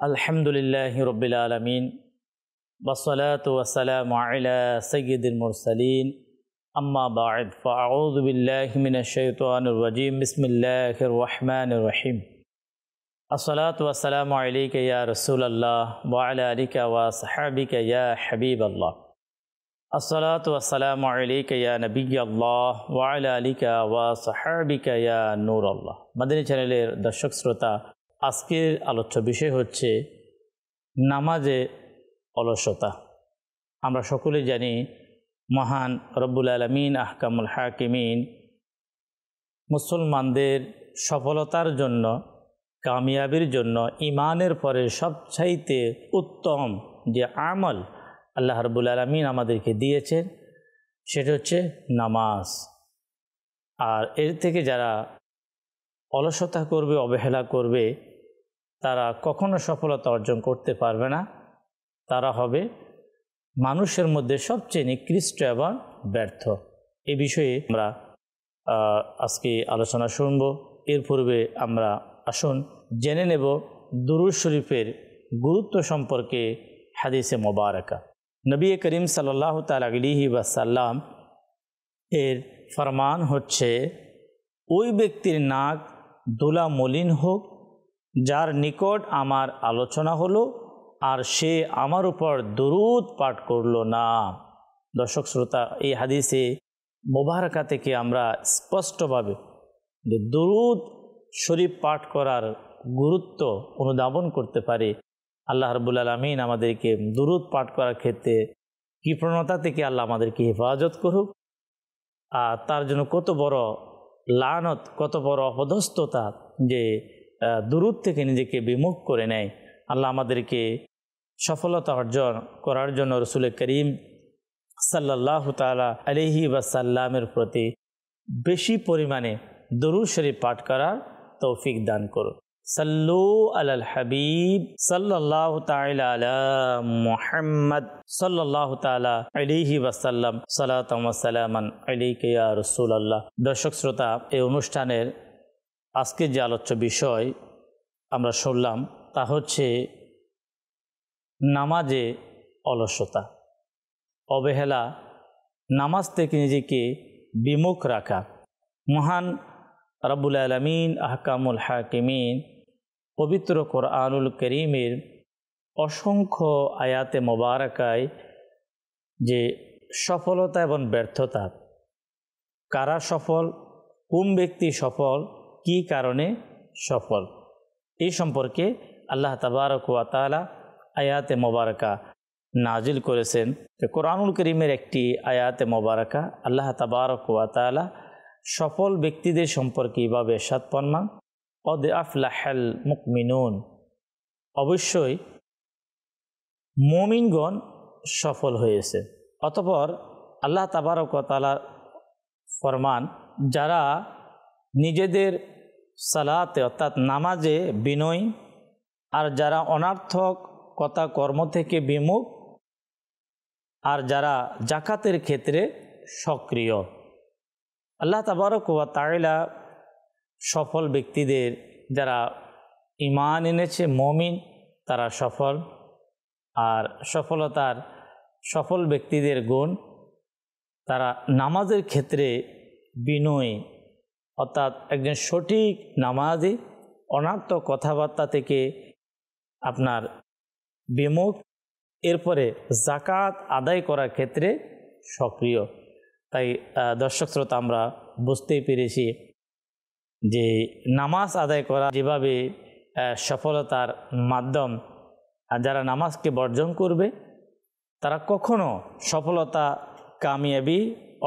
আলহামদুলিল্লাহি রব্বিল আলামিন ওয়াসসালাতু ওয়াসসালামু আলা সাইয়্যিদিল মুরসালিন আম্মা বা'দ ফাআউযু বিল্লাহি মিনাশ শাইতানির রাজীম বিসমিল্লাহির রহমানির রহিম আসসালাতু ওয়াসসালামু আলাইকা ইয়া রাসূলুল্লাহ ওয়া আলা আলিকা ওয়া সাহবিকা ইয়া হাবিবাল্লাহ আসসালাতু ওয়াসসালামু আলাইকা ইয়া নবিয়াল্লাহ ওয়া আলা আলিকা ওয়া সাহবিকা ইয়া নূরাল্লাহ। মাদানী চ্যানেলের দর্শক শ্রোতা, আজকের আলোচ্য বিষয় হচ্ছে নামাজে অলসতা। আমরা সকলে জানি মহান রব্বুল আলামিন আহকামুল হাকিমিন মুসলমানদের সফলতার জন্য, কামিয়াবির জন্য ঈমানের পরে সবচাইতে উত্তম যে আমল আল্লাহ রব্বুল আলামিন আমাদেরকে দিয়েছেন সেটা হচ্ছে নামাজ। আর এর থেকে যারা অলসতা করবে, অবহেলা করবে, তারা কখনো সফলতা অর্জন করতে পারবে না। তারা হবে মানুষের মধ্যে সবচেয়ে নিকৃষ্ট এবং ব্যর্থ। এই বিষয়ে আমরা আজকে আলোচনা শুনব। এর পূর্বে আমরা আসুন জেনে নেব দুরূদ শরীফের গুরুত্ব সম্পর্কে হাদিসে মোবারকা। নবী করিম সাল্লাল্লাহু তাআলা আলাইহি ওয়াসাল্লাম এর ফরমান হচ্ছে, ওই ব্যক্তির নাক ধুলা মলিন হোক যার নিকট আমার আলোচনা হলো আর সে আমার উপর দুরূদ পাঠ করল না। দর্শক শ্রোতা, এই হাদিসে মোবারকা থেকে আমরা স্পষ্টভাবে যে দুরূদ শরীফ পাঠ করার গুরুত্ব অনুধাবন করতে পারি। আল্লাহ রাব্বুল আলামিন আমাদেরকে দুরূদ পাঠ করার ক্ষেত্রে কৃপণতা থেকে আল্লাহ আমাদেরকে হেফাজত করুক। আর তার জন্য কত বড় লানত, কত বড় অপদস্থতা যে দুরূদ থেকে নিজেকে বিমুখ করে নেয়। আল্লাহ আমাদেরকে সফলতা অর্জন করার জন্য রাসূল করিম সাল্লাল্লাহু তাআলা আলাইহি ওয়াসাল্লামের প্রতি বেশি পরিমাণে দুরূদ শরীফ পাঠ করার তৌফিক দান করুন। সাল্লু আলাল হাবিব সাল্লাল্লাহু তাআলা আলা মুহাম্মদ সাল্লাল্লাহু তাআলা আলাইহি ওয়াসাল্লাম সালাতাম ওয়া সালামান আলাইকা ইয়া রাসূলুল্লাহ। দর্শক শ্রোতা, এই অনুষ্ঠানের আজকে যে আলোচ্য বিষয় আমরা শুনলাম তা হচ্ছে নামাজে অলসতা, অবহেলা, নামাজ থেকে নিজেকে বিমুখ রাখা। মহান রব্বুল আলামিন আহকামুল হাকিমিন পবিত্র কোরআনুল করিমের অসংখ্য আয়াতে মোবারকায় যে সফলতা এবং ব্যর্থতা, কারা সফল, কোন ব্যক্তি সফল, কি কারণে সফল, এই সম্পর্কে আল্লাহ তাবারক ওয়া তাআলা আয়াতে মোবারকা নাজিল করেছেন। কোরআনুল করিমের একটি আয়াতে মোবারকা আল্লাহ তাবারক ওয়া তাআলা সফল ব্যক্তিদের সম্পর্কে এভাবে ইরশাদ ফরমান, কদ আফলাহাল মুমিনুন, অবশ্যই মুমিনগণ সফল হয়েছে। অতঃপর আল্লাহ তাবারক ওয়া তাআলা ফরমান, যারা নিজেদের সালাতে অর্থাৎ নামাজে বিনয়ী আর যারা অনার্থক কথা কর্ম থেকে বিমুখ আর যারা যাকাতের ক্ষেত্রে সক্রিয়। আল্লাহ তাবারক ওয়া তাআলা সফল ব্যক্তিদের, যারা ঈমান এনেছে, মুমিন, তারা সফল। আর সফল ব্যক্তিদের গুণ, তারা নামাজের ক্ষেত্রে বিনয়ী অর্থাৎ একজন সঠিক নামাজি, অনার্থক কথাবার্তা থেকে আপনার বিমুখ, এরপরে যাকাত আদায় করার ক্ষেত্রে সক্রিয়। তাই দর্শক শ্রোতা, আমরা বুঝতেই পেরেছি যে নামাজ আদায় করা যেভাবে সফলতার মাধ্যম, আর যারা নামাজকে বর্জন করবে তারা কখনো সফলতা, কামিয়াবি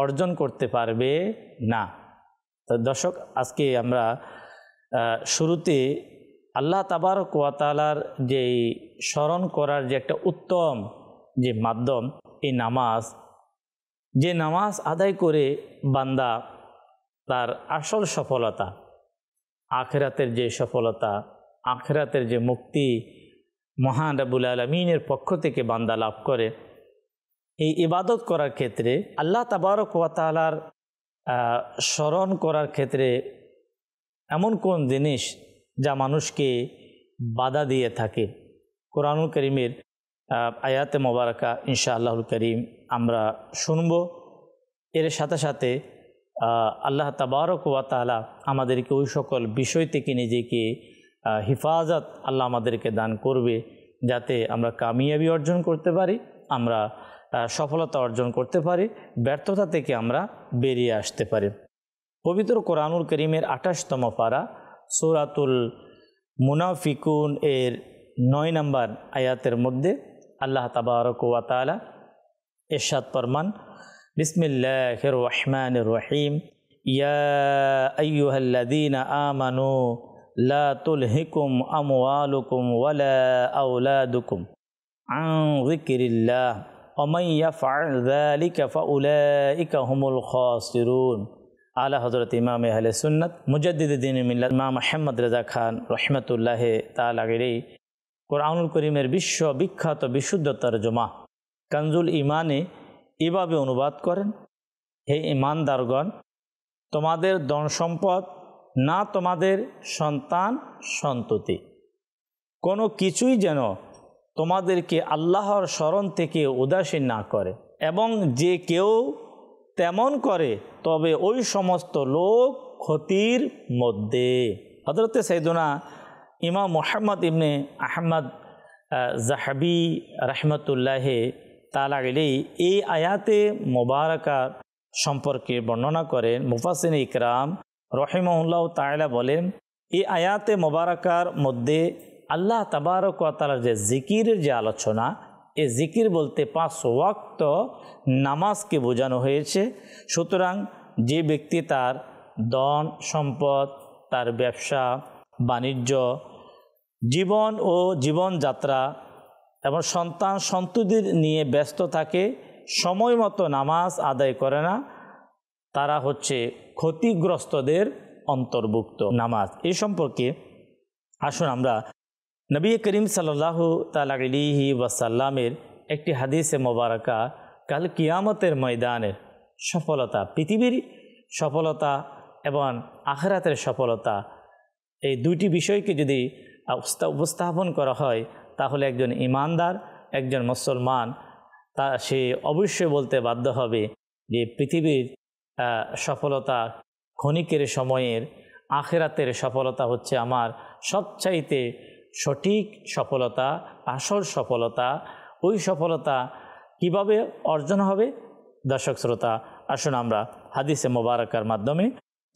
অর্জন করতে পারবে না। তো দর্শক, আজকে আমরা শুরুতে আল্লাহ তাবারক ওয়া তাআলার যে স্মরণ করার যে একটা উত্তম যে মাধ্যম, এই নামাজ, যে নামাজ আদায় করে বান্দা তার আসল সফলতা, আখিরাতের যে সফলতা, আখিরাতের যে মুক্তি মহান রব্বুল আলামিনের পক্ষ থেকে বান্দা লাভ করে, এই ইবাদত করার ক্ষেত্রে আল্লাহ তাবারক ওয়া তাআলার স্মরণ করার ক্ষেত্রে এমন কোন জিনিস যা মানুষকে বাধা দিয়ে থাকে, কোরআনুল করিমের আয়াতে মোবারকা ইনশাআল্লাহুল করিম আমরা শুনব। এর সাথে সাথে আল্লাহ তাবারক ওয়া তাআলা আমাদেরকে ওই সকল বিষয় থেকে নিজেকে হিফাজত আল্লাহ আমাদেরকে দান করবে, যাতে আমরা কামিয়াবি অর্জন করতে পারি, আমরা সফলতা অর্জন করতে পারি, ব্যর্থতা থেকে আমরা বেরিয়ে আসতে পারি। পবিত্র কোরআনুল করিমের 28তম পারা সূরাতুল মুনাফিকুন এর 9 নম্বর আয়াতের মধ্যে আল্লাহ তাবারক ওয়া তাআলা ইরশাদ ফরমান, বিসমিল্লাহির রহমানির রহিম, ইয়া আইয়ুহাল্লাযীনা আমানু লা তুলহিকুম আমওয়ালুকুম ওয়ালা আওলাদুকুম আন যিকরিল্লাহ ওয়া মান ইয়াফআল যালিকা ফাউলাইকা হুমুল খাসিরুন। আলা হযরত ইমাম আহলে সুন্নাত মুজাদ্দিদ দ্বীন মিল্লাত ইমাম আহমদ রেজা খান রহমাতুল্লাহ তাআলা আলাইহি কোরআনুল করিমের বিশ্ববিখ্যাত বিশুদ্ধ তরজমা কানজুল ইমানে এভাবে অনুবাদ করেন, হে ইমানদারগণ, তোমাদের ধন সম্পদ না তোমাদের সন্তান সন্ততি কোনো কিছুই যেন তোমাদেরকে আল্লাহর স্মরণ থেকে উদাসীন না করে, এবং যে কেউ তেমন করে তবে ওই সমস্ত লোক ক্ষতির মধ্যে। হযরত সাইয়্যিদুনা ইমাম মুহাম্মদ ইবনে আহমদ জাহাবি রহমতুল্লাহ তাআলা আলাইহি এই আয়াতে মোবারকা সম্পর্কে বর্ণনা করেন। মুফাসসিরিন ইকরাম রহিমাহুল্লাহ তাআলা বলেন, এই আয়াতে মোবারকার মধ্যে আল্লাহ তাবারক ওয়া তাআলার যে জিকিরের যে আলোচনা, এই জিকির বলতে 5 ওয়াক্ত নামাজকে বোঝানো হয়েছে। সুতরাং যে ব্যক্তি তার ধন সম্পদ, তার ব্যবসা বাণিজ্য, জীবন ও জীবনযাত্রা এবং সন্তান সন্ততির নিয়ে ব্যস্ত থাকে, সময় মতো নামাজ আদায় করে না, তারা হচ্ছে ক্ষতিগ্রস্তদের অন্তর্ভুক্ত। নামাজ এই সম্পর্কে আসুন আমরা নবী করিম সাল্লাল্লাহু তাআলা আলাইহি ওয়াসাল্লামের একটি হাদিসে মোবারকা কাল কিয়ামতের ময়দানের সফলতা, পৃথিবীর সফলতা এবং আখিরাতের সফলতা, এই দুইটি বিষয়কে যদি উপস্থাপন করা হয়, তাহলে একজন ইমানদার, একজন মুসলমান সে অবশ্যই বলতে বাধ্য হবে যে পৃথিবীর সফলতা ক্ষণিকের সময়ের, আখিরাতের সফলতা হচ্ছে আমার সবচাইতে সঠিক সফলতা, আসল সফলতা। ওই সফলতা কিভাবে অর্জন হবে? দর্শক শ্রোতা, আসুন আমরা হাদিসে মোবারকার মাধ্যমে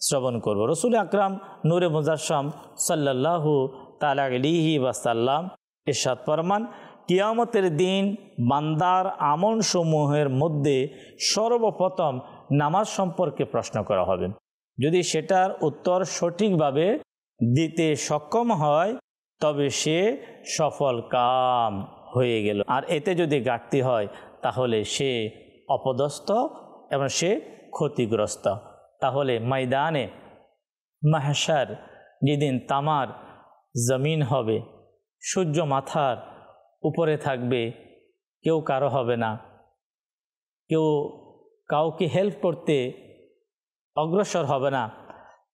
শ্রবণ করব। রসুল আকরাম নূরে মুজাসসাম সাল্লাল্লাহু তাআলা আলাইহি ওয়াসাল্লাম ইরশাদ ফরমান, কিয়ামতের দিন বান্দার আমলসমূহের মধ্যে সর্বপ্রথম নামাজ সম্পর্কে প্রশ্ন করা হবে। যদি সেটার উত্তর সঠিকভাবে দিতে সক্ষম হয় তবে সে সফল কাম হয়ে গেল, আর এতে যদি ঘাটতি হয় তাহলে সে অপদস্থ এবং সে ক্ষতিগ্রস্ত। তাহলে ময়দানে মাহশার যেদিন তামার জমিন হবে, সূর্য মাথার উপরে থাকবে, কেউ কারো হবে না, কেউ কাউকে হেল্প করতে অগ্রসর হবে না।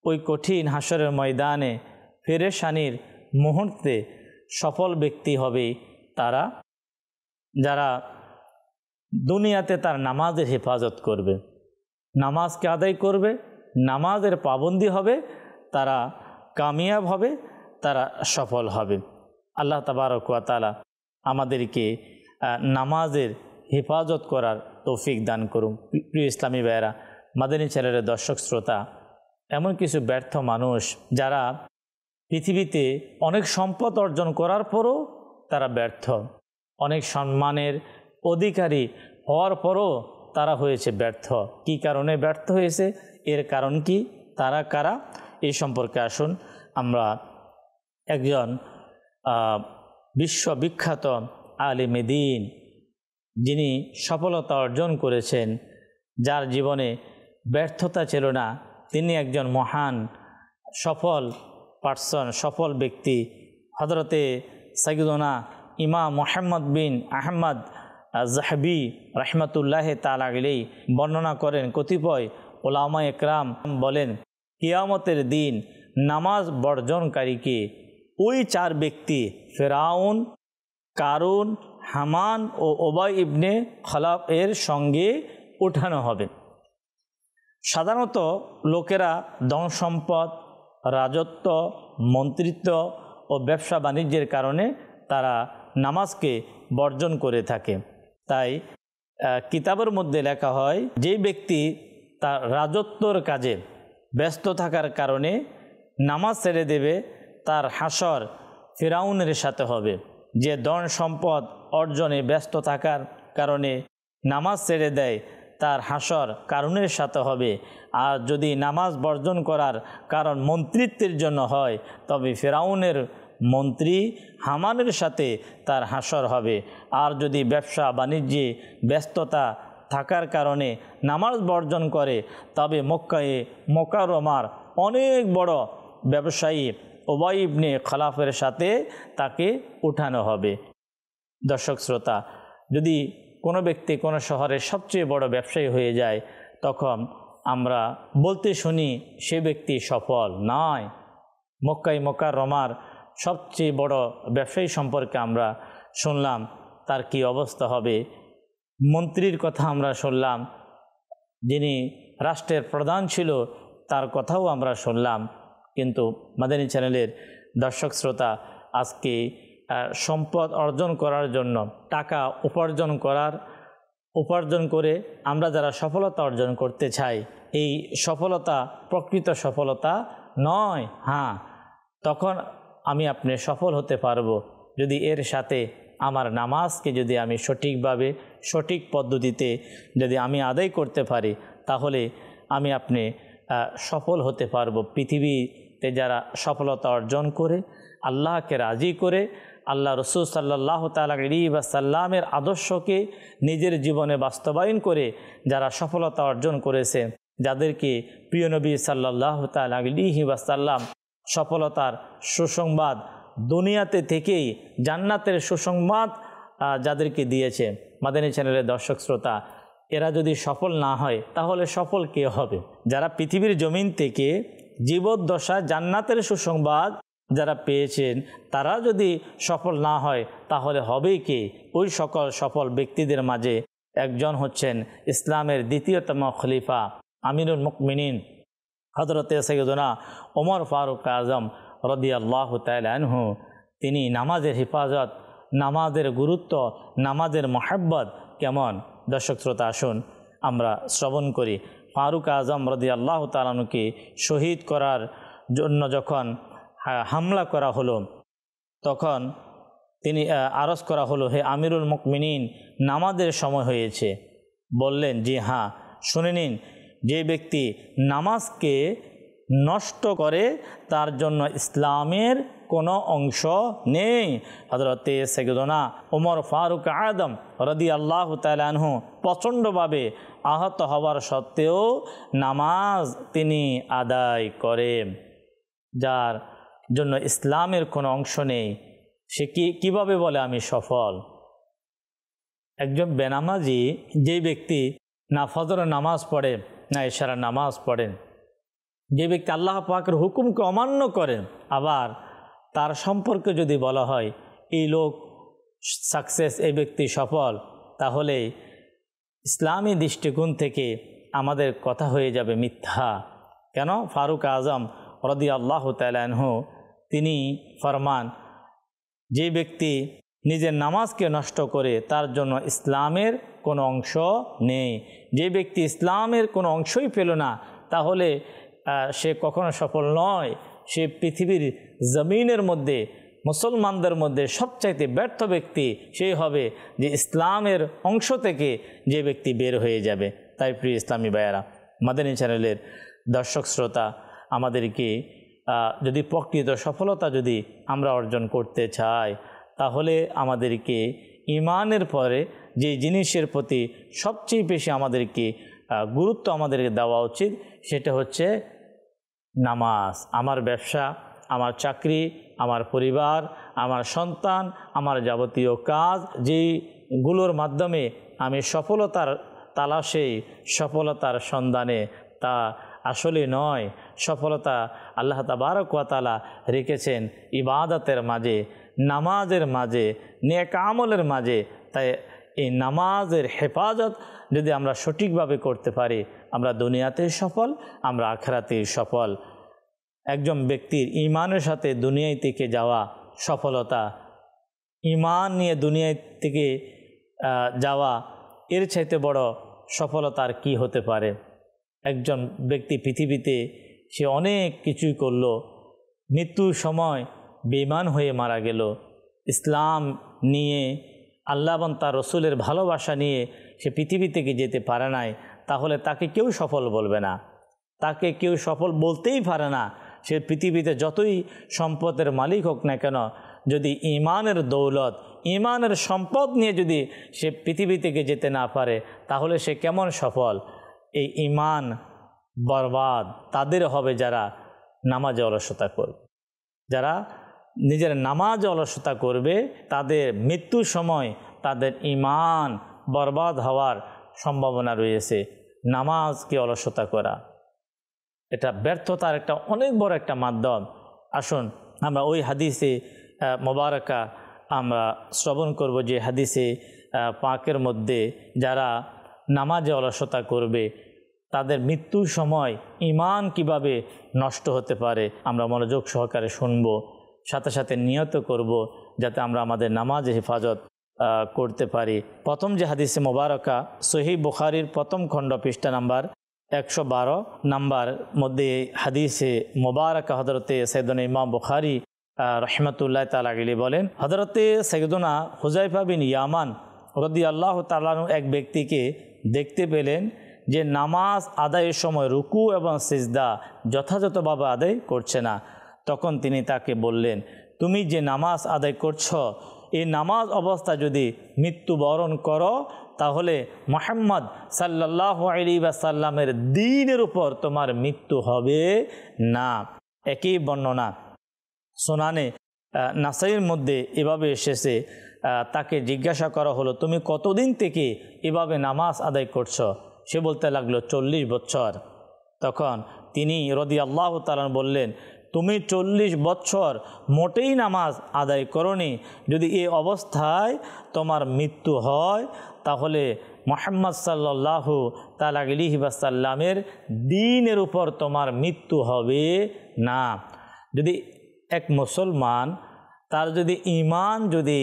ওই কঠিন হাসরের ময়দানে পেরেশানির মুহূর্তে সফল ব্যক্তি হবে তারা যারা দুনিয়াতে তার নামাজের হেফাজত করবে, নামাজকে আদায় করবে, নামাজের পাবন্দি হবে, তারা কামিয়াব হবে, তারা সফল হবে। আল্লাহ তাবারক ওয়া তাআলা আমাদেরকে নামাজের হেফাজত করার তৌফিক দান করুন। প্রিয় ইসলামী ভাইয়েরা, মাদানী চ্যানেলের দর্শক শ্রোতা, এমন কিছু ব্যর্থ মানুষ যারা পৃথিবীতে অনেক সম্পদ অর্জন করার পরও তারা ব্যর্থ, অনেক সম্মানের অধিকারী হওয়ার পরও তারা হয়েছে ব্যর্থ। কি কারণে ব্যর্থ হয়েছে? এর কারণ কি? তারা কারা? এই সম্পর্কে আসুন আমরা একজন বিশ্ববিখ্যাত আলিমে দ্বীন, যিনি সফলতা অর্জন করেছেন, যার জীবনে ব্যর্থতা ছিল না, তিনি একজন মহান সফল পার্সন, সফল ব্যক্তি, হযরতে সাইয়্যিদুনা ইমাম মুহাম্মদ বিন আহমদ জাহাবি রহমতুল্লাহ তাআলা আলাইহি বর্ণনা করেন। কতিপয় উলামা একরাম বলেন, কিয়ামতের দিন নামাজ বর্জনকারীকে ওই 4 ব্যক্তি, ফেরাউন, কারুন, হামান ও উবাই ইবনে খলাফ এর সঙ্গে উঠানো হবে। সাধারণত লোকেরা ধন সম্পদ, রাজত্ব, মন্ত্রিত্ব ও ব্যবসা বাণিজ্যের কারণে তারা নামাজকে বর্জন করে থাকে। তাই কিতাবের মধ্যে লেখা হয়, যে ব্যক্তি তার রাজত্বর কাজে ব্যস্ত থাকার কারণে নামাজ ছেড়ে দেবে, তার হাসর ফিরাউনের সাথে হবে। যে ধন সম্পদ অর্জনে ব্যস্ত থাকার কারণে নামাজ ছেড়ে দেয়, তার হাসর কারুনের সাথে হবে। আর যদি নামাজ বর্জন করার কারণ মন্ত্রিত্বের জন্য হয়, তবে ফিরাউনের মন্ত্রী হামানের সাথে তার হাসর হবে। আর যদি ব্যবসা বাণিজ্যে ব্যস্ততা থাকার কারণে নামাজ বর্জন করে, তবে মক্কায়ে মুকাররমার অনেক বড় ব্যবসায়ী উবাই ইবনে খলাফের সাথে তাকে উঠানো হবে। দর্শক শ্রোতা, যদি কোনো ব্যক্তি কোনো শহরের সবচেয়ে বড় ব্যবসায়ী হয়ে যায়, তখন আমরা বলতে শুনি সে ব্যক্তি সফল নয়। মক্কায়ে মুকাররমার সবচেয়ে বড় ব্যবসায়ী সম্পর্কে আমরা শুনলাম, তার কি অবস্থা হবে। মন্ত্রীর কথা আমরা শুনলাম, যিনি রাষ্ট্রের প্রধান ছিল তার কথাও আমরা শুনলাম। কিন্তু মাদানী চ্যানেলের দর্শক শ্রোতা, আজকে সম্পদ অর্জন করার জন্য, টাকা উপার্জন করে আমরা যারা সফলতা অর্জন করতে চাই, এই সফলতা প্রকৃত সফলতা নয়। হ্যাঁ, তখন আমি আপনি সফল হতে পারবো যদি এর সাথে আমার নামাজকে যদি আমি সঠিকভাবে, সঠিক পদ্ধতিতে যদি আমি আদায় করতে পারি, তাহলে আমি আপনি সফল হতে পারবো। পৃথিবীতে যারা সফলতা অর্জন করে, আল্লাহকে রাজি করে, আল্লাহ রসুল সাল্লাল্লাহু তাআলা আলাইহি ওয়াসাল্লামের আদর্শকে নিজের জীবনে বাস্তবায়ন করে যারা সফলতা অর্জন করেছে, যাদেরকে প্রিয় নবী সাল্লাল্লাহু তাআলা আলাইহি ওয়াসাল্লাম সফলতার সুসংবাদ দুনিয়াতে থেকেই জান্নাতের সুসংবাদ যাদেরকে দিয়েছে, মাদানী চ্যানেলের দর্শক শ্রোতা, এরা যদি সফল না হয় তাহলে সফল কে হবে? যারা পৃথিবীর জমিন থেকে জীবদ্দশা জান্নাতের সুসংবাদ যারা পেয়েছেন, তারা যদি সফল না হয় তাহলে হবে কে? ওই সকল সফল ব্যক্তিদের মাঝে একজন হচ্ছেন ইসলামের দ্বিতীয়তম খলিফা আমিরুল মুমিনিন হযরতে সাইয়্যিদুনা ওমর ফারুক আজম রাদিয়াল্লাহু তাআলা আনহু। তিনি নামাজের হিফাজত, নামাজের গুরুত্ব, নামাজের মহব্বত কেমন, দর্শক শ্রোতা আসুন আমরা শ্রবণ করি। ফারুক আজম রাদিয়াল্লাহু তাআলা আনহুকে শহীদ করার জন্য যখন হামলা করা হলো, তখন তিনি আরজ করা হলো, হে আমিরুল মুমিনিন, নামাজের সময় হয়েছে। বললেন, জি হ্যাঁ, শুনে নিন, যে ব্যক্তি নামাজকে নষ্ট করে তার জন্য ইসলামের কোনো অংশ নেই। হযরতে সাইয়্যিদুনা ওমর ফারুক আজম রাদিয়াল্লাহু তাআলা আনহু প্রচণ্ডভাবে আহত হওয়ার সত্ত্বেও নামাজ তিনি আদায় করেন। যার জন্য ইসলামের কোনো অংশ নেই, সে কিভাবে বলে আমি সফল? একজন বেনামাজি যে ব্যক্তি না ফজরের নামাজ পড়ে, না ইশারার নামাজ পড়েন, যে ব্যক্তি আল্লাহ পাকের হুকুমকে অমান্য করেন, আবার তার সম্পর্কে যদি বলা হয় এই লোক সাকসেস, এই ব্যক্তি সফল, তাহলে ইসলামী দৃষ্টিকোণ থেকে আমাদের কথা হয়ে যাবে মিথ্যা। কেন? ফারুক আজম রাদিয়াল্লাহু তাআলা আনহু তিনি ফরমান, যে ব্যক্তি নিজের নামাজকে নষ্ট করে তার জন্য ইসলামের কোনো অংশ নেই। যে ব্যক্তি ইসলামের কোনো অংশই পেল না, তাহলে সে কখনো সফল নয়। সে পৃথিবীর জমিনের মধ্যে, মুসলমানদের মধ্যে সবচাইতে ব্যর্থ ব্যক্তি সেই হবে যে ইসলামের অংশ থেকে যে ব্যক্তি বের হয়ে যাবে। তাই প্রিয় ইসলামী ভাইয়েরা, মাদানী চ্যানেলের দর্শক শ্রোতা, আমাদেরকে যদি প্রকৃত সফলতা যদি আমরা অর্জন করতে চাই, তাহলে আমাদেরকে ঈমানের পরে যে জিনিসের প্রতি সবচেয়ে বেশি আমাদেরকে গুরুত্ব আমাদেরকে দেওয়া উচিত, সেটা হচ্ছে নামাজ। আমার ব্যবসা, আমার চাকরি, আমার পরিবার, আমার সন্তান, আমার যাবতীয় কাজ, যেগুলোর মাধ্যমে আমি সফলতার তালাশে, সফলতার সন্ধানে, তা আসলে নয়। সফলতা আল্লাহ তাবারক ওয়া তাআলা রেখেছেন ইবাদতের মাঝে। নামাজের মাঝে, নেক আমলের মাঝে। তাই এই নামাজের হেফাজত যদি আমরা সঠিকভাবে করতে পারি, আমরা দুনিয়াতে সফল, আমরা আখিরাতে সফল। একজন ব্যক্তির ঈমানের সাথে দুনিয়ায় থেকে যাওয়া সফলতা, ঈমান নিয়ে দুনিয়ায় থেকে যাওয়া, এর চাইতে বড় সফলতা আর কি হতে পারে? একজন ব্যক্তি পৃথিবীতে সে অনেক কিছুই করলো, মৃত্যুর সময় বেঈমান হয়ে মারা গেল, ইসলাম নিয়ে, আল্লাহ এবং তার রসুলের ভালোবাসা নিয়ে সে পৃথিবী থেকে যেতে পারে নাই, তাহলে তাকে কেউ সফল বলবে না, তাকে কেউ সফল বলতেই পারে না। সে পৃথিবীতে যতই সম্পদের মালিক হোক না কেন, যদি ঈমানের দৌলত, ঈমানের সম্পদ নিয়ে যদি সে পৃথিবী থেকে যেতে না পারে, তাহলে সে কেমন সফল? এই ঈমান বরবাদ তাদের হবে যারা নামাজে অলসতা করবে। যারা নিজের নামাজে অলসতা করবে, তাদের মৃত্যুর সময় তাদের ঈমান বরবাদ হওয়ার সম্ভাবনা রয়েছে। নামাজকে অলসতা করা এটা ব্যর্থতার একটা অনেক বড় একটা মাধ্যম। আসুন আমরা ওই হাদিসে মোবারকা আমরা শ্রবণ করব, যে হাদিসে পাকের মধ্যে যারা নামাজে অলসতা করবে তাদের মৃত্যুর সময় ঈমান কিভাবে নষ্ট হতে পারে আমরা মনোযোগ সহকারে শুনব, সাথে সাথে নিয়ত করব যাতে আমরা আমাদের নামাজে হেফাজত করতে পারি। প্রথম যে হাদিসে মোবারকা সহিহ বুখারীর প্রথম খণ্ড পৃষ্ঠা নাম্বার 112 নাম্বার মধ্যে হাদিসে মোবারকা হযরতে সাইয়েদনা ইমাম বুখারী রহমতুল্লাহ তাআলা আলাইহি বলেন, হযরতে সাইয়েদনা হুযায়ফা বিন ইয়ামান রাদিয়াল্লাহু তাআলা আনহু এক ব্যক্তিকে দেখতে পেলেন যে নামাজ আদায়ের সময় রুকু এবং সিজদা যথাযথভাবে আদায় করছে না। তখন তিনি তাকে বললেন, তুমি যে নামাজ আদায় করছো, এই নামাজ অবস্থা যদি মৃত্যুবরণ করো, তাহলে মুহাম্মদ সাল্লাল্লাহু আলাইহি ওয়াসাল্লামের দ্বীনের উপর তোমার মৃত্যু হবে না। একই বর্ণনা সুনানে নাসাইর মধ্যে এভাবে এসেছে, তাকে জিজ্ঞাসা করা হলো, তুমি কতদিন থেকে এভাবে নামাজ আদায় করছো? সে বলতে লাগলো 40 বছর। তখন তিনি রাদিয়াল্লাহু তাআলা বললেন, তুমি 40 বছর মোটেই নামাজ আদায় করনি, যদি এই অবস্থায় তোমার মৃত্যু হয়, তাহলে মুহাম্মদ সাল্লাল্লাহু তাআলা আলাইহি ওয়াসাল্লামের দ্বীনের উপর তোমার মৃত্যু হবে না। যদি এক মুসলমান তার যদি ঈমান যদি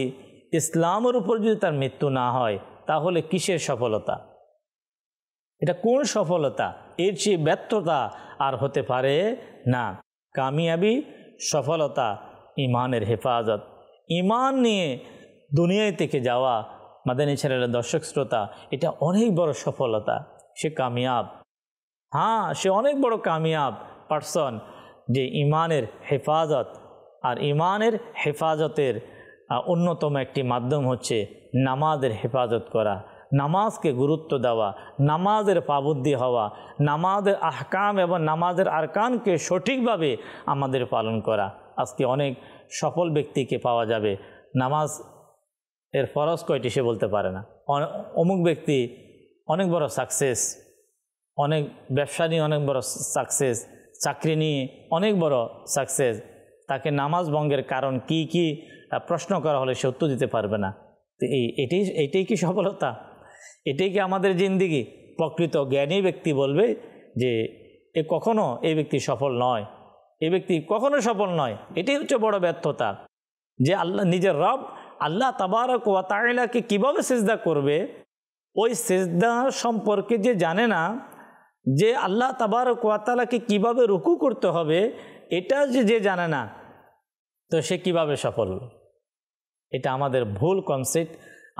ইসলামের উপর যদি তার মৃত্যু না হয়, তাহলে কিসের সফলতা? এটা কোন সফলতা? এর চেয়ে ব্যর্থতা আর হতে পারে না। কামিয়াবি, সফলতা, ঈমানের হেফাজত, ঈমান নিয়ে দুনিয়ায় থেকে যাওয়া, মাদানী চ্যানেলের দর্শক শ্রোতা, এটা অনেক বড় সফলতা। সে কামিয়াব, হ্যাঁ, সে অনেক বড় কামিয়াব পারসন, যে ঈমানের হেফাজত। আর ঈমানের হেফাজতের অন্যতম একটি মাধ্যম হচ্ছে নামাজের হেফাজত করা, নামাজকে গুরুত্ব দেওয়া, নামাজের পাবন্দি হওয়া, নামাজের আহকাম এবং নামাজের আরকানকে সঠিকভাবে আমাদের পালন করা। আজকে অনেক সফল ব্যক্তিকে পাওয়া যাবে, নামাজ এর ফরজ কয়টি সে বলতে পারে না। অমুক ব্যক্তি অনেক বড় সাকসেস, অনেক ব্যবসা নিয়ে অনেক বড় সাকসেস, চাকরি নিয়ে অনেক বড় সাকসেস, তাকে নামাজ ভঙ্গের কারণ কি কি প্রশ্ন করা হলে সে উত্তর দিতে পারবে না। তো এইটাই কি সফলতা? এটাই কি আমাদের জিন্দিগি? প্রকৃত জ্ঞানী ব্যক্তি বলবে যে কখনো এই ব্যক্তি সফল নয়, এই ব্যক্তি কখনো সফল নয়। এটাই হচ্ছে বড় ব্যর্থতা, যে আল্লাহ নিজের রব আল্লাহ তাবারক ওয়া তাআলাকে কীভাবে সিজদা করবে, ওই সিজদা সম্পর্কে যে জানে না, যে আল্লাহ তাবারক ওয়া তাআলাকে কীভাবে রুকু করতে হবে এটা যে জানে না, তো সে কিভাবে সফল? এটা আমাদের ভুল কনসেপ্ট,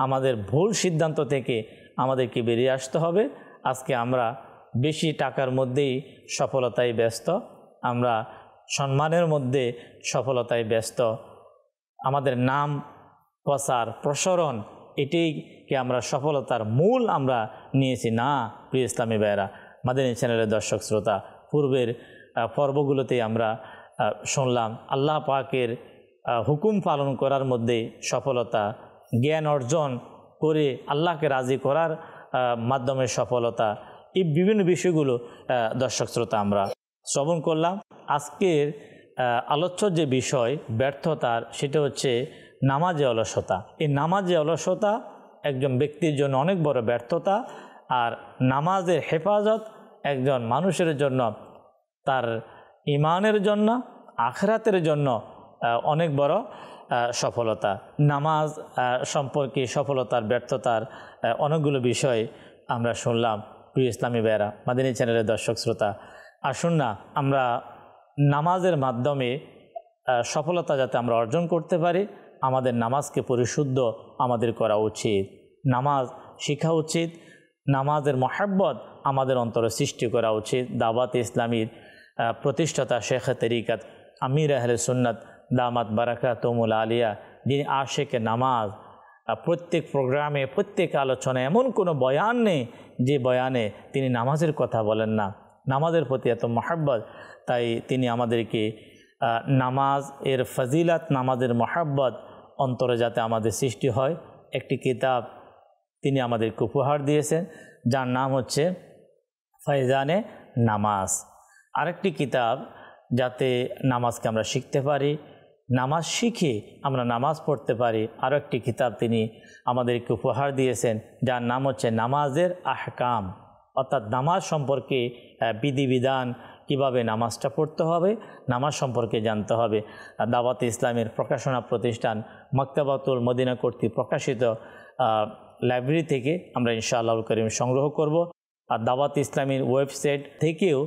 আমাদের ভুল সিদ্ধান্ত থেকে আমাদেরকে বেরিয়ে আসতে হবে। আজকে আমরা বেশি টাকার মধ্যেই সফলতায় ব্যস্ত, আমরা সম্মানের মধ্যে সফলতায় ব্যস্ত, আমাদের নাম প্রচার প্রসারণ এটাইকে আমরা সফলতার মূল আমরা নিয়েছি না। প্রিয় ইসলামী ভাইয়েরা, মাদানী চ্যানেলের দর্শক শ্রোতা, পূর্বের পর্বগুলোতে আমরা শুনলাম আল্লাহ পাকের হুকুম পালন করার মধ্যে সফলতা, জ্ঞান অর্জন করে আল্লাহকে রাজি করার মাধ্যমে সফলতা, এই বিভিন্ন বিষয়গুলো দর্শক শ্রোতা আমরা শ্রবণ করলাম। আজকের আলোচ্য যে বিষয় ব্যর্থতার, সেটা হচ্ছে নামাজে অলসতা। এই নামাজে অলসতা একজন ব্যক্তির জন্য অনেক বড় ব্যর্থতা, আর নামাজের হেফাজত একজন মানুষের জন্য, তার ইমানের জন্য, আখিরাতের জন্য অনেক বড় সফলতা। নামাজ সম্পর্কে সফলতার ব্যর্থতার অনেকগুলো বিষয় আমরা শুনলাম। প্রিয় ইসলামী ভাইয়েরা, মাদিনী চ্যানেলের দর্শক শ্রোতা, আসুন না আমরা নামাজের মাধ্যমে সফলতা যাতে আমরা অর্জন করতে পারি, আমাদের নামাজকে পরিশুদ্ধ আমাদের করা উচিত, নামাজ শেখা উচিত, নামাজের মহাব্বত আমাদের অন্তরে সৃষ্টি করা উচিত। দাওয়াত ইসলামীর প্রতিষ্ঠাতা শেখ তরিকাত আমির আহলে সুন্নাত দামাত বারাকাতুহুল আলিয়া, যিনি আশেকে নামাজ, প্রত্যেক প্রোগ্রামে, প্রত্যেক আলোচনায় এমন কোনো বয়ান নেই যে বয়ানে তিনি নামাজের কথা বলেন না। নামাজের প্রতি এত মহাব্বত, তাই তিনি আমাদেরকে নামাজ এর ফজিলাত, নামাজের মহাব্বত অন্তরে যাতে আমাদের সৃষ্টি হয়, একটি কিতাব তিনি আমাদেরকে উপহার দিয়েছেন, যার নাম হচ্ছে ফয়জানে নামাজ। আরেকটি কিতাব যাতে নামাজকে আমরা শিখতে পারি, নামাজ শিখে আমরা নামাজ পড়তে পারি, আরও একটি কিতাব তিনি আমাদেরকে উপহার দিয়েছেন, যার নাম হচ্ছে নামাজের আহকাম, অর্থাৎ নামাজ সম্পর্কে বিধিবিধান, কিভাবে নামাজটা পড়তে হবে, নামাজ সম্পর্কে জানতে হবে। দাওয়াত ইসলামের প্রকাশনা প্রতিষ্ঠান মাকতাবাতুল মদিনা কর্তৃক প্রকাশিত লাইব্রেরি থেকে আমরা ইনশাআল্লাহুল কারীম সংগ্রহ করব। আর দাওয়াত ইসলামীর ওয়েবসাইট থেকেও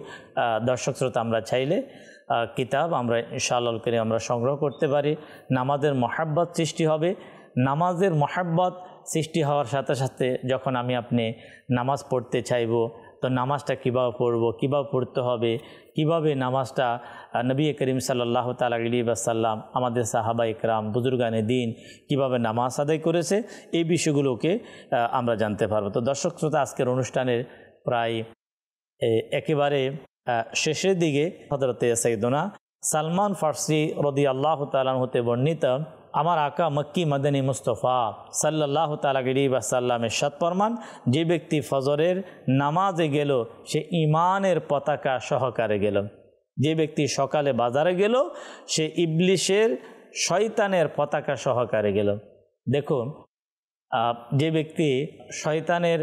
দর্শক শ্রোতা আমরা চাইলে কিতাব আমরা ইনশাআল্লাহুল কারীম আমরা সংগ্রহ করতে পারি। নামাজের মহাব্বত সৃষ্টি হবে। নামাজের মহাব্বত সৃষ্টি হওয়ার সাথে সাথে যখন আমি আপনি নামাজ পড়তে চাইব, তো নামাজটা কীভাবে পড়ব, কীভাবে পড়তে হবে, কিভাবে নামাজটা নবী করিম সাল্লাল্লাহু তাআলা আলাইহি ওয়াসাল্লাম, আমাদের সাহাবা ইকরাম, বুজুর্গানে দিন কীভাবে নামাজ আদায় করেছে, এই বিষয়গুলোকে আমরা জানতে পারবো। তো দর্শক শ্রোতা, আজকের অনুষ্ঠানের প্রায় একেবারে শেষের দিকে হযরতে সাইয়েদুনা সালমান ফারসি রাদিয়াল্লাহু তাআলা হতে বর্ণিত, আমার আকা মক্কি মদনী মুস্তফা সাল্লাল্লাহু তাআলা আলাইহি ওয়াসাল্লামের ইরশাদ ফরমান, যে ব্যক্তি ফজরের নামাজে গেল সে ঈমানের পতাকা সহকারে গেল। যে ব্যক্তি সকালে বাজারে গেল সে ইবলিশের শয়তানের পতাকা সহকারে গেল। দেখুন, যে ব্যক্তি শয়তানের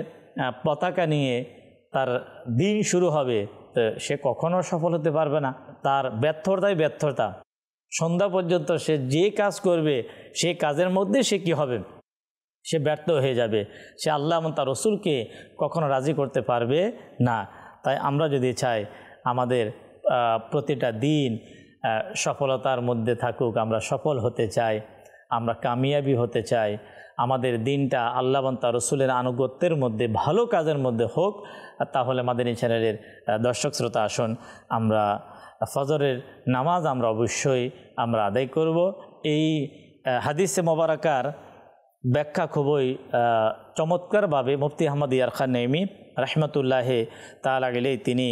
পতাকা নিয়ে তার দিন শুরু হবে, তো সে কখনো সফল হতে পারবে না। তার ব্যর্থতাই ব্যর্থতা। সন্ধ্যা পর্যন্ত সে যে কাজ করবে সেই কাজের মধ্যে সে কি হবে, সে ব্যর্থ হয়ে যাবে। সে আল্লাহ এবং তার রসুলকে কখনো রাজি করতে পারবে না। তাই আমরা যদি চাই আমাদের প্রতিটা দিন সফলতার মধ্যে থাকুক, আমরা সফল হতে চাই, আমরা কামিয়াবি হতে চাই, আমাদের দিনটা আল্লাহ এবং তার রসুলের আনুগত্যের মধ্যে, ভালো কাজের মধ্যে হোক, তাহলে মাদানী চ্যানেলের দর্শক শ্রোতা, আসুন আমরা ফজরের নামাজ আমরা অবশ্যই আমরা আদায় করব। এই হাদিসে মোবারকার ব্যাখ্যা খুবই চমৎকারভাবে মুফতি আহমদ ইয়ার খান নঈমী রাহমাতুল্লাহি তাআলা আলাইহি তিনি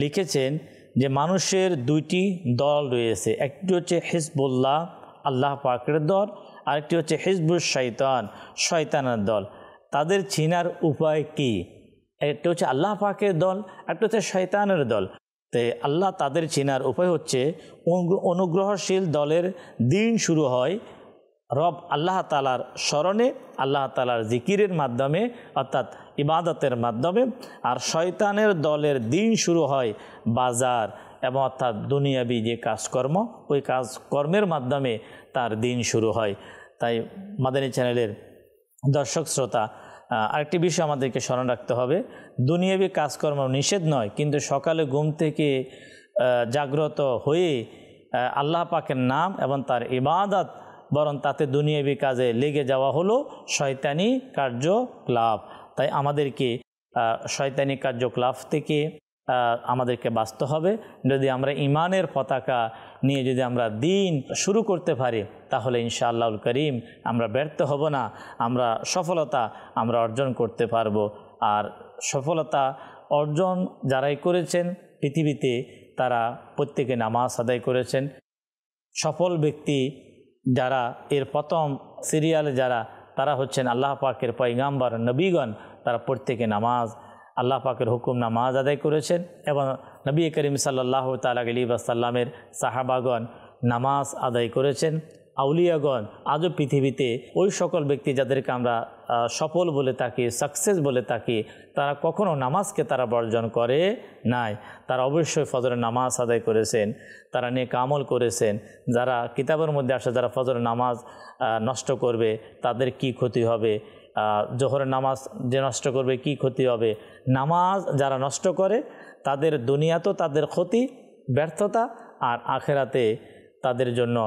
লিখেছেন যে মানুষের দুইটি দল রয়েছে, একটি হচ্ছে হিজবুল্লাহ, আল্লাহ পাকের দল, আরেকটি হচ্ছে হিজবুশ শয়তান, শয়তানের দল। তাদের চিনার উপায় কি? একটা হচ্ছে আল্লাহ পাকের দল, একটা হচ্ছে শয়তানের দল। তো আল্লাহ তাদের চিনার উপায় হচ্ছে, অনুগ্রহশীল দলের দিন শুরু হয় রব আল্লাহ তাআলার স্মরণে, আল্লাহ তাআলার জিকিরের মাধ্যমে, অর্থাৎ ইবাদতের মাধ্যমে। আর শয়তানের দলের দিন শুরু হয় বাজার এবং অর্থাৎ দুনিয়াবি যে কাজকর্ম, ওই কাজকর্মের মাধ্যমে তার দিন শুরু হয়। তাই মাদানী চ্যানেলের দর্শক শ্রোতা, আরেকটি বিষয় আমাদেরকে স্মরণ রাখতে হবে, দুনিয়াবি কাজকর্ম নিষেধ নয়, কিন্তু সকালে ঘুম থেকে জাগ্রত হয়ে আল্লাহ পাকের নাম এবং তার ইবাদত, বরং তাতে দুনিয়াবি কাজে লেগে যাওয়া হলো শয়তানি কার্যকলাপ। তাই আমাদেরকে শয়তানি কার্যকলাপ থেকে আমাদেরকে বাঁচতে হবে। যদি আমরা ঈমানের পতাকা নিয়ে যদি আমরা দিন শুরু করতে পারি, তাহলে ইনশাআল্লাহুল কারীম আমরা ব্যর্থ হব না, আমরা সফলতা আমরা অর্জন করতে পারবো। আর সফলতা অর্জন যারাই করেছেন পৃথিবীতে, তারা প্রত্যেকে নামাজ আদায় করেছেন। সফল ব্যক্তি যারা, এর প্রথম সিরিয়ালে যারা, তারা হচ্ছেন আল্লাহ পাকের পয়গাম্বর নবীগণ। তারা প্রত্যেকে নামাজ, আল্লাহ পাকের হুকুম নামাজ আদায় করেছেন, এবং নবী করিম সাল্লাল্লাহু তাআলা আলাইহি ওয়াসাল্লামের সাহাবাগণ নামাজ আদায় করেছেন। আউলিয়াগণ আজও পৃথিবীতে ওই সকল ব্যক্তি যাদেরকে আমরা সফল বলে থাকি, সাকসেস বলে থাকি, তারা কখনো নামাজকে তারা বর্জন করে নাই। তারা অবশ্যই ফজরের নামাজ আদায় করেছেন, তারা নেক আমল করেছেন। যারা কিতাবের মধ্যে আসে যারা ফজরের নামাজ নষ্ট করবে তাদের কি ক্ষতি হবে, জোহরের নামাজ যে নষ্ট করবে কি ক্ষতি হবে, নামাজ যারা নষ্ট করে তাদের দুনিয়াতেও তাদের ক্ষতি, ব্যর্থতা, আর আখেরাতে তাদের জন্য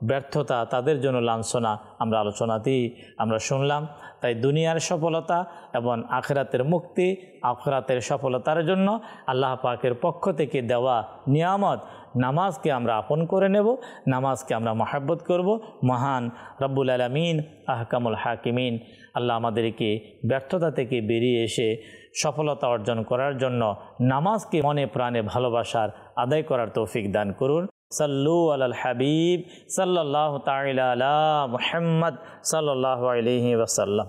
ব্যর্থতা, তাদের জন্য লাঞ্ছনা আমরা আলোচনাতেই আমরা শুনলাম। তাই দুনিয়ার সফলতা এবং আখেরাতের মুক্তি, আখেরাতের সফলতার জন্য আল্লাহ পাকের পক্ষ থেকে দেওয়া নিয়ামত নামাজকে আমরা আপন করে নেব, নামাজকে আমরা মহাব্বত করব। মহান রব্বুল আলামিন আহকামুল হাকিমিন আল্লাহ আমাদেরকে ব্যর্থতা থেকে বেরিয়ে এসে সফলতা অর্জন করার জন্য নামাজকে মনে প্রাণে ভালোবাসার আদায় করার তৌফিক দান করুন। সাল্লু আলাল হাবিব সাল্লাল্লাহু তাআলা আলা মুহাম্মদ সাল্লাল্লাহু আলাইহি ওয়াসাল্লাম।